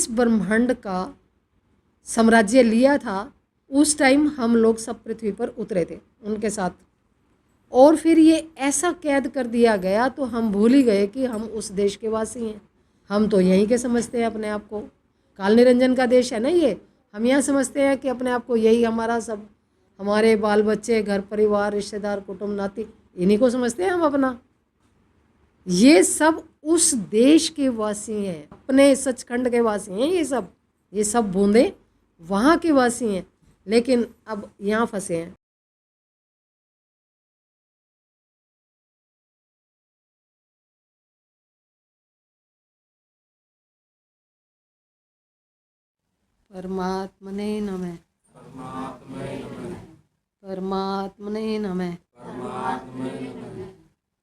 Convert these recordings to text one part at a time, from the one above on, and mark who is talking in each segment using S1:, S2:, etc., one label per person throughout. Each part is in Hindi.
S1: इस ब्रह्मांड का साम्राज्य लिया था, उस टाइम हम लोग सब पृथ्वी पर उतरे थे उनके साथ। और फिर ये ऐसा कैद कर दिया गया तो हम भूल ही गए कि हम उस देश के वासी हैं। हम तो यहीं के समझते हैं अपने आप को, काल निरंजन का देश है ना ये। हम यहाँ समझते हैं कि अपने आप को यही हमारा सब, हमारे बाल बच्चे, घर परिवार, रिश्तेदार, कुटुंब नाती, इन्हीं को समझते हैं हम अपना। ये सब उस देश के वासी हैं, अपने सचखंड के वासी हैं। ये सब बूंदे वहाँ के वासी हैं, लेकिन अब यहाँ फंसे हैं। परमात्मने नमः। परमात्मने नमः।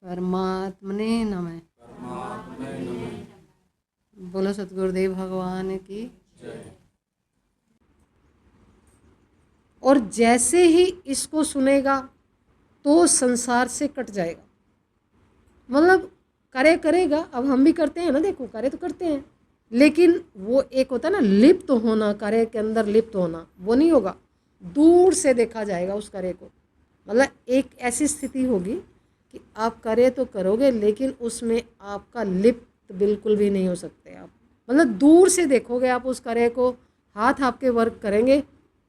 S1: परमात्मने नमः। बोलो सतगुरुदेव भगवान की। और जैसे ही इसको सुनेगा तो संसार से कट जाएगा। मतलब कार्य करेगा, अब हम भी करते हैं ना, देखो कार्य तो करते हैं, लेकिन वो एक होता है ना लिप्त होना, कार्य के अंदर लिप्त होना, वो नहीं होगा। दूर से देखा जाएगा उस कार्य को। मतलब एक ऐसी स्थिति होगी कि आप कार्य तो करोगे लेकिन उसमें आपका लिप्त बिल्कुल भी नहीं हो सकते आप। मतलब दूर से देखोगे आप उस कार्य को, हाथ आपके वर्क करेंगे,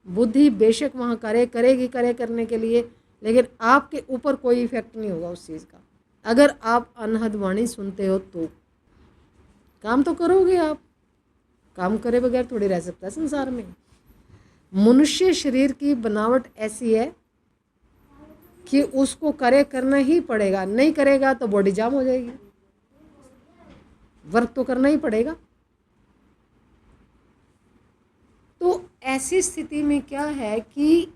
S1: बुद्धि बेशक वहाँ कार्य करेगी कार्य करने के लिए, लेकिन आपके ऊपर कोई इफेक्ट नहीं होगा उस चीज़ का। अगर आप अनहद वाणी सुनते हो तो काम तो करोगे आप, काम करे बगैर थोड़ी रह सकता है संसार में। मनुष्य शरीर की बनावट ऐसी है कि उसको कार्य करना ही पड़ेगा, नहीं करेगा तो बॉडी जाम हो जाएगी। वर्क तो करना ही पड़ेगा। तो ऐसी स्थिति में क्या है कि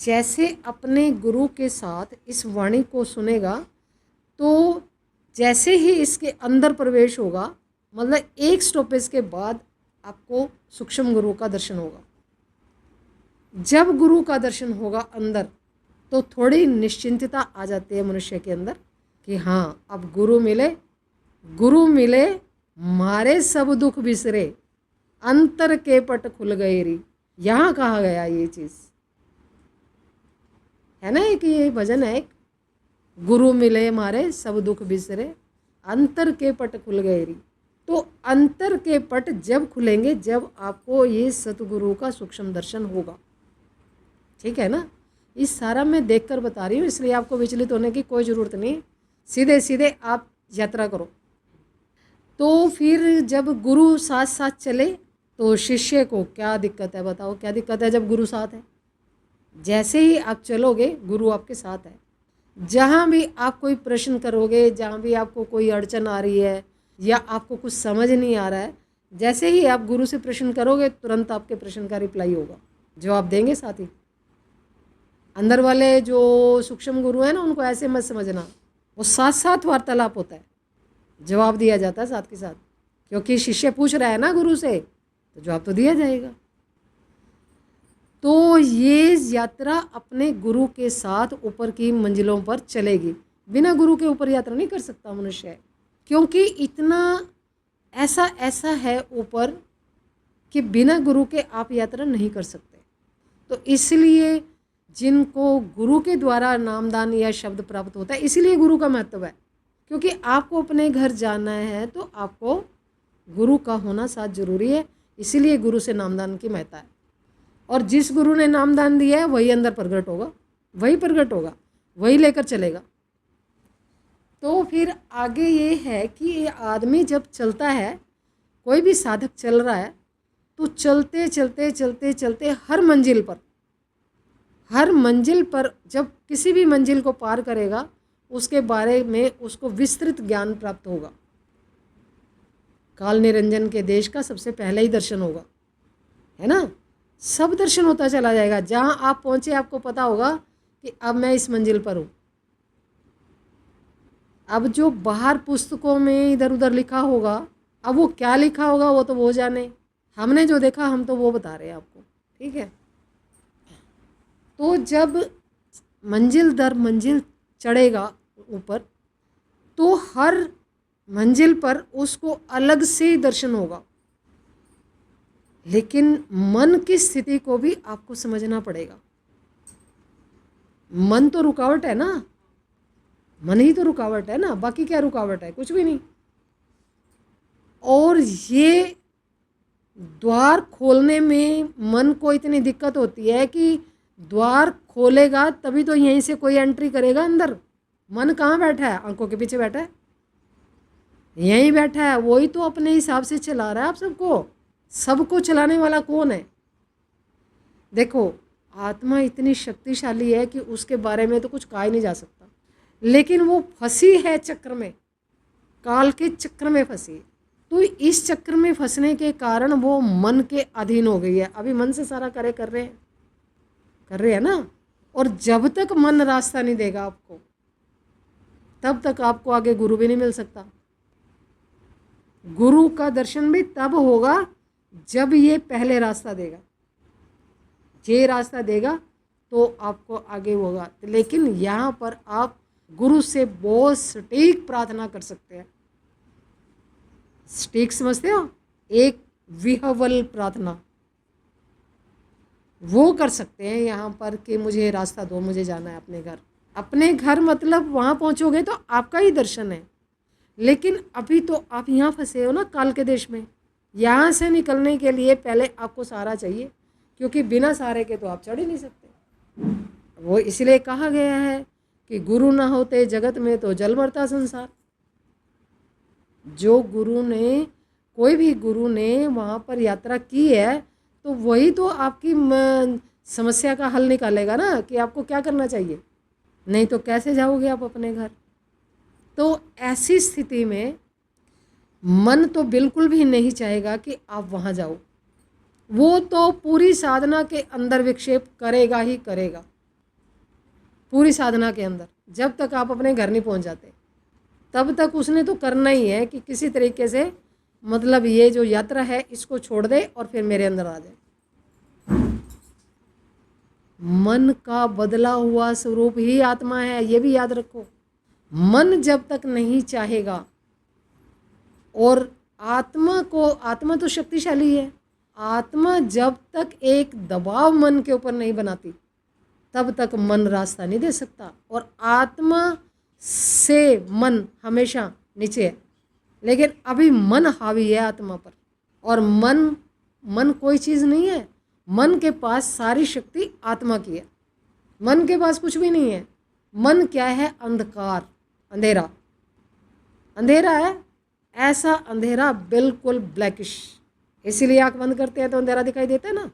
S1: जैसे अपने गुरु के साथ इस वाणी को सुनेगा तो जैसे ही इसके अंदर प्रवेश होगा, मतलब एक स्टॉपेज के बाद आपको सूक्ष्म गुरु का दर्शन होगा। जब गुरु का दर्शन होगा अंदर तो थोड़ी निश्चिंतता आ जाती है मनुष्य के अंदर कि हाँ अब गुरु मिले मारे सब दुख बिसरे, अंतर के पट खुल गए री। यहाँ कहा गया ये चीज़ है ना, एक ये भजन है, एक गुरु मिले मारे सब दुख बिसरे, अंतर के पट खुल गए री। तो अंतर के पट जब खुलेंगे जब आपको ये सतगुरु का सूक्ष्म दर्शन होगा। ठीक है ना, इस सारा मैं देखकर बता रही हूँ, इसलिए आपको विचलित होने की कोई ज़रूरत नहीं। सीधे सीधे आप यात्रा करो। तो फिर जब गुरु साथ साथ चले तो शिष्य को क्या दिक्कत है, बताओ क्या दिक्कत है जब गुरु साथ है। जैसे ही आप चलोगे गुरु आपके साथ है। जहाँ भी आप कोई प्रश्न करोगे, जहाँ भी आपको कोई अड़चन आ रही है या आपको कुछ समझ नहीं आ रहा है, जैसे ही आप गुरु से प्रश्न करोगे तुरंत आपके प्रश्न का रिप्लाई होगा, जवाब देंगे साथ ही। अंदर वाले जो सूक्ष्म गुरु है ना, उनको ऐसे मत समझना, वो साथ साथ वार्तालाप होता है, जवाब दिया जाता है साथ के साथ। क्योंकि शिष्य पूछ रहा है ना गुरु से, तो जवाब तो दिया जाएगा। तो ये यात्रा अपने गुरु के साथ ऊपर की मंजिलों पर चलेगी। बिना गुरु के ऊपर यात्रा नहीं कर सकता मनुष्य, क्योंकि इतना ऐसा है ऊपर कि बिना गुरु के आप यात्रा नहीं कर सकते। तो इसलिए जिनको गुरु के द्वारा नामदान या शब्द प्राप्त होता है, इसीलिए गुरु का महत्व है। क्योंकि आपको अपने घर जाना है तो आपको गुरु का होना साथ जरूरी है, इसीलिए गुरु से नामदान की महत्ता है। और जिस गुरु ने नामदान दिया है वही अंदर प्रकट होगा, वही लेकर चलेगा। तो फिर आगे ये है कि ये आदमी जब चलता है, कोई भी साधक चल रहा है, तो चलते चलते चलते चलते हर मंजिल पर जब किसी भी मंजिल को पार करेगा उसके बारे में उसको विस्तृत ज्ञान प्राप्त होगा। काल निरंजन के देश का सबसे पहला ही दर्शन होगा, है ना। सब दर्शन होता चला जाएगा। जहाँ आप पहुँचे आपको पता होगा कि अब मैं इस मंजिल पर हूँ। अब जो बाहर पुस्तकों में इधर उधर लिखा होगा, अब वो क्या लिखा होगा वो तो वो जाने, हमने जो देखा हम तो वो बता रहे हैं आपको। ठीक है, तो जब मंजिल दर मंजिल चढ़ेगा ऊपर, तो हर मंजिल पर उसको अलग से दर्शन होगा। लेकिन मन की स्थिति को भी आपको समझना पड़ेगा। मन तो रुकावट है ना, मन ही तो रुकावट है ना, बाकी क्या रुकावट है? कुछ भी नहीं। और ये द्वार खोलने में मन को इतनी दिक्कत होती है कि द्वार खोलेगा तभी तो यहीं से कोई एंट्री करेगा अंदर। मन कहाँ बैठा है? आंखों के पीछे बैठा है, यहीं बैठा है। वही तो अपने हिसाब से चला रहा है आप सबको। सबको चलाने वाला कौन है? देखो, आत्मा इतनी शक्तिशाली है कि उसके बारे में तो कुछ कहा ही नहीं जा सकता, लेकिन वो फंसी है चक्र में, काल के चक्र में फंसी है। तो इस चक्र में फंसने के कारण वो मन के अधीन हो गई है। अभी मन से सारा कार्य कर रहे हैं ना। और जब तक मन रास्ता नहीं देगा आपको, तब तक आपको आगे गुरु भी नहीं मिल सकता। गुरु का दर्शन भी तब होगा जब ये पहले रास्ता देगा। ये रास्ता देगा तो आपको आगे होगा। लेकिन यहाँ पर आप गुरु से बहुत सटीक प्रार्थना कर सकते हैं। सटीक समझते हो? एक विहवल प्रार्थना वो कर सकते हैं यहाँ पर कि मुझे रास्ता दो, मुझे जाना है अपने घर। अपने घर मतलब वहाँ पहुँचोगे तो आपका ही दर्शन है। लेकिन अभी तो आप यहाँ फंसे हो ना काल के देश में। यहाँ से निकलने के लिए पहले आपको सहारा चाहिए, क्योंकि बिना सहारे के तो आप चढ़ ही नहीं सकते। वो इसलिए कहा गया है कि गुरु ना होते जगत में तो जल मरता संसार। जो गुरु ने, कोई भी गुरु ने वहाँ पर यात्रा की है तो वही तो आपकी समस्या का हल निकालेगा ना कि आपको क्या करना चाहिए। नहीं तो कैसे जाओगे आप अपने घर? तो ऐसी स्थिति में मन तो बिल्कुल भी नहीं चाहेगा कि आप वहाँ जाओ। वो तो पूरी साधना के अंदर विक्षेप करेगा ही करेगा, पूरी साधना के अंदर। जब तक आप अपने घर नहीं पहुँच जाते तब तक उसने तो करना ही है कि किसी तरीके से, मतलब ये जो यात्रा है इसको छोड़ दे और फिर मेरे अंदर आ जाए। मन का बदला हुआ स्वरूप ही आत्मा है, ये भी याद रखो। मन जब तक नहीं चाहेगा, और आत्मा तो शक्तिशाली है। आत्मा जब तक एक दबाव मन के ऊपर नहीं बनाती तब तक मन रास्ता नहीं दे सकता। और आत्मा से मन हमेशा नीचे है, लेकिन अभी मन हावी है आत्मा पर। और मन कोई चीज़ नहीं है। मन के पास सारी शक्ति आत्मा की है। मन के पास कुछ भी नहीं है। मन क्या है? अंधकार, अंधेरा। अंधेरा है, ऐसा अंधेरा बिल्कुल ब्लैकिश। इसीलिए आंख बंद करते हैं तो अंधेरा दिखाई देता है ना।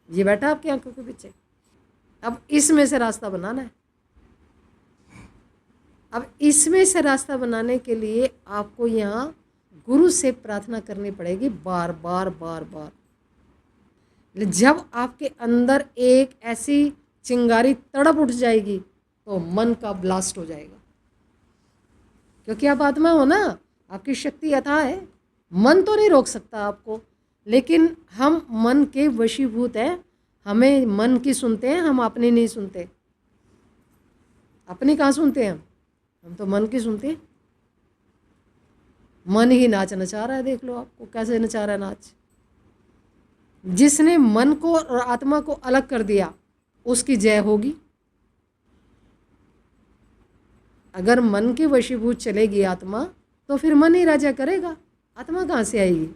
S1: ये बैठा आपकी आंखों के पीछे। अब इसमें से रास्ता बनाना है। अब इसमें से रास्ता बनाने के लिए आपको यहाँ गुरु से प्रार्थना करनी पड़ेगी बार बार बार बार। जब आपके अंदर एक ऐसी चिंगारी तड़प उठ जाएगी तो मन का ब्लास्ट हो जाएगा, क्योंकि आप आत्मा हो ना, आपकी शक्ति अथाह है। मन तो नहीं रोक सकता आपको, लेकिन हम मन के वशीभूत हैं। हमें मन की सुनते हैं, हम अपनी नहीं सुनते। अपनी कहाँ सुनते हैं हम तो मन की सुनते हैं। मन ही नाच नचा रहा है, देख लो आपको कैसे नचा रहा है नाच। जिसने मन को और आत्मा को अलग कर दिया उसकी जय होगी। अगर मन के वशीभूत चलेगी आत्मा तो फिर मन ही राजा करेगा। आत्मा कहाँ से आएगी?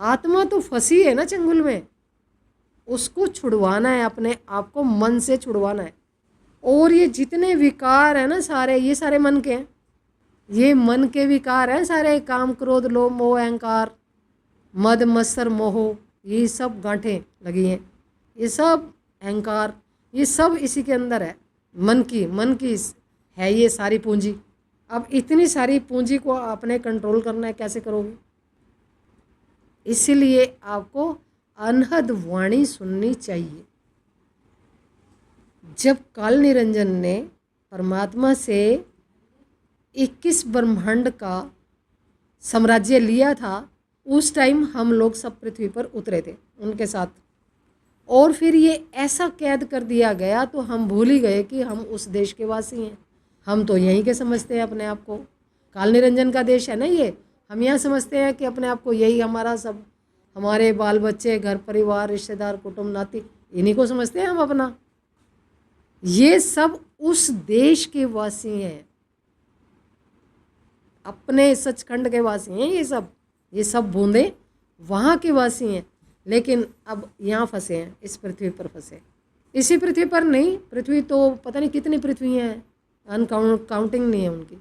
S1: आत्मा तो फंसी है ना चंगुल में, उसको छुड़वाना है, अपने आप को मन से छुड़वाना है। और ये जितने विकार हैं ना सारे, ये सारे मन के हैं। ये मन के विकार हैं सारे, काम क्रोध लोभ मोह अहंकार मद मत्सर मोह, ये सब गांठें लगी हैं, ये सब अहंकार, ये सब इसी के अंदर है। मन की है ये सारी पूंजी। अब इतनी सारी पूंजी को आपने कंट्रोल करना है, कैसे करोगे? इसीलिए आपको अनहद वाणी सुननी चाहिए। जब काल निरंजन ने परमात्मा से 21 ब्रह्मांड का साम्राज्य लिया था, उस टाइम हम लोग सब पृथ्वी पर उतरे थे उनके साथ। और फिर ये ऐसा कैद कर दिया गया तो हम भूल ही गए कि हम उस देश के वासी हैं। हम तो यहीं के समझते हैं अपने आप को। काल निरंजन का देश है ना ये, हम यहाँ समझते हैं कि अपने आप को यही हमारा सब हमारे बाल बच्चे, घर परिवार, रिश्तेदार, कुटुंब, नाती, इन्हीं को समझते हैं हम अपना। ये सब उस देश के वासी हैं, अपने सचखंड के वासी हैं। ये सब बूंदे वहाँ के वासी हैं, लेकिन अब यहाँ फंसे हैं, इस पृथ्वी पर फंसे। इसी पृथ्वी पर नहीं, पृथ्वी तो पता नहीं कितनी पृथ्वी हैं, काउंटिंग नहीं है उनकी।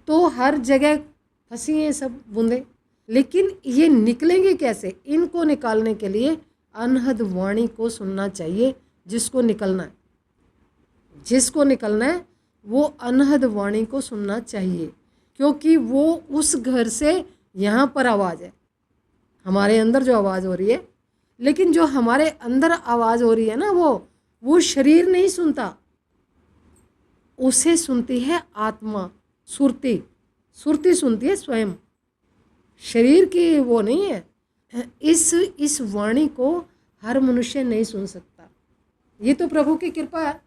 S1: तो हर जगह फंसी हैं सब बूंदे। लेकिन ये निकलेंगे कैसे? इनको निकालने के लिए अनहद वाणी को सुनना चाहिए। जिसको निकलना है वो अनहद वाणी को सुनना चाहिए, क्योंकि वो उस घर से यहाँ पर आवाज़ है, हमारे अंदर जो आवाज़ हो रही है। लेकिन जो हमारे अंदर आवाज़ हो रही है ना, वो शरीर नहीं सुनता, उसे सुनती है आत्मा, सुरती सुनती है स्वयं, शरीर की वो नहीं है। इस वाणी को हर मनुष्य नहीं सुन सकता। ये तो प्रभु की कृपा है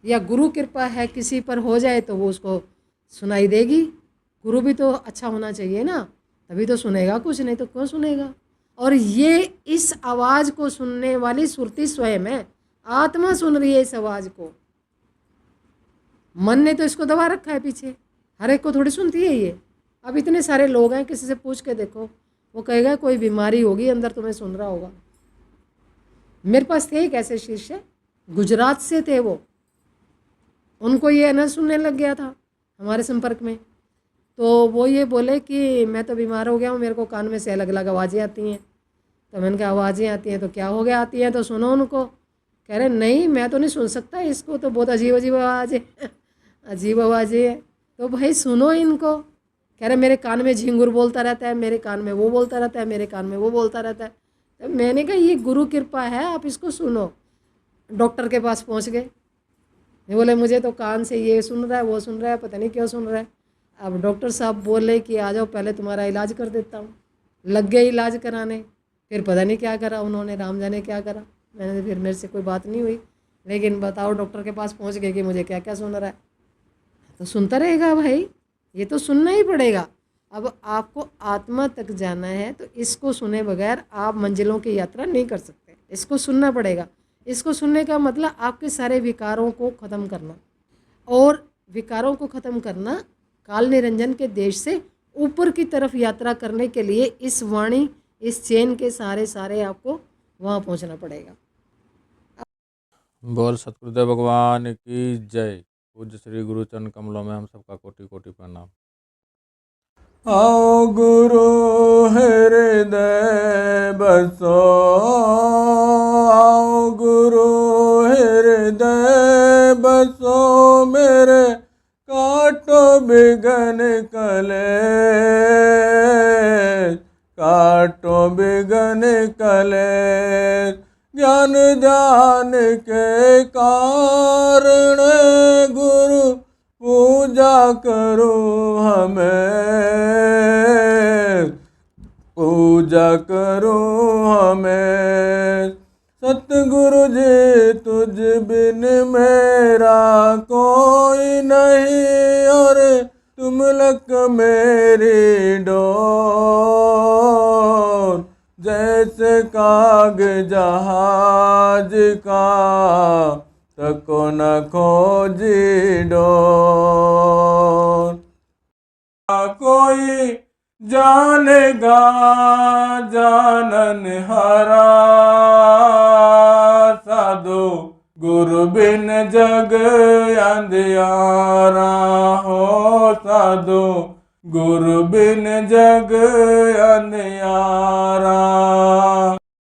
S1: या गुरु कृपा है, किसी पर हो जाए तो वो उसको सुनाई देगी। गुरु भी तो अच्छा होना चाहिए ना, तभी तो सुनेगा, कुछ नहीं तो क्यों सुनेगा। और ये इस आवाज़ को सुनने वाली सुरती स्वयं है, आत्मा सुन रही है इस आवाज़ को। मन ने तो इसको दबा रखा है पीछे, हर एक को थोड़ी सुनती है ये। अब इतने सारे लोग हैं, किसी से पूछ के देखो, वो कहेगा कोई बीमारी होगी अंदर, तुम्हें सुन रहा होगा। मेरे पास थे एक ऐसे शिष्य, गुजरात से थे वो, उनको ये न सुनने लग गया था हमारे संपर्क में। तो वो ये बोले कि मैं तो बीमार हो गया हूँ, मेरे को कान में से अलग अलग आवाज़ें आती हैं। तो मैंने कहा आवाज़ें आती हैं तो क्या हो गया, आती हैं तो सुनो उनको। कह रहे नहीं, मैं तो नहीं सुन सकता, इसको तो बहुत अजीब अजीब आवाज़ें अजीब आवाज़ें हैं। तो भाई सुनो इनको। कह रहे मेरे कान में झिंगुर बोलता रहता है, मेरे कान में वो बोलता रहता है, मेरे कान में वो बोलता रहता है। तो मैंने कहा ये गुरु कृपा है, आप इसको सुनो। डॉक्टर के पास पहुँच गए। ये बोले मुझे तो कान से ये सुन रहा है, वो सुन रहा है, पता नहीं क्यों सुन रहा है। अब डॉक्टर साहब बोले कि आ जाओ पहले तुम्हारा इलाज कर देता हूँ। लग गए इलाज कराने, फिर पता नहीं क्या करा उन्होंने, राम जाने क्या करा। मैंने फिर मेरे से कोई बात नहीं हुई, लेकिन बताओ डॉक्टर के पास पहुँच गए कि मुझे क्या क्या सुन रहा है। तो सुनता रहेगा भाई, ये तो सुनना ही पड़ेगा। अब आपको आत्मा तक जाना है तो इसको सुने बगैर आप मंजिलों की यात्रा नहीं कर सकते, इसको सुनना पड़ेगा। इसको सुनने का मतलब आपके सारे विकारों को ख़त्म करना, और विकारों को ख़त्म करना काल निरंजन के देश से ऊपर की तरफ यात्रा करने के लिए इस वाणी, इस चेन के सारे आपको वहाँ पहुँचना पड़ेगा।
S2: बोल सतगुरुदेव भगवान की जय। पूज्य श्री गुरु चरण कमलों में हम सबका कोटि कोटि प्रणाम।
S3: आओ गुरु हृदय बसो, आओ गुरु हृदय बसो, मेरे काटो बिगन कलेश, काटो बिगन कलेश। ज्ञान ध्यान के कारण गुरु पूजा करो हमें, पूजा करो हमें। सतगुरु जी तुझ बिन मेरा कोई नहीं, और तुम लक मेरी डोर। जैसे काग जहाज का तको न खोजी डोर। कोई जानेगा जानन हारा, साधु गुरु बिन जग अंधियारा हो, साधु गुरु बिन जग अंधियारा।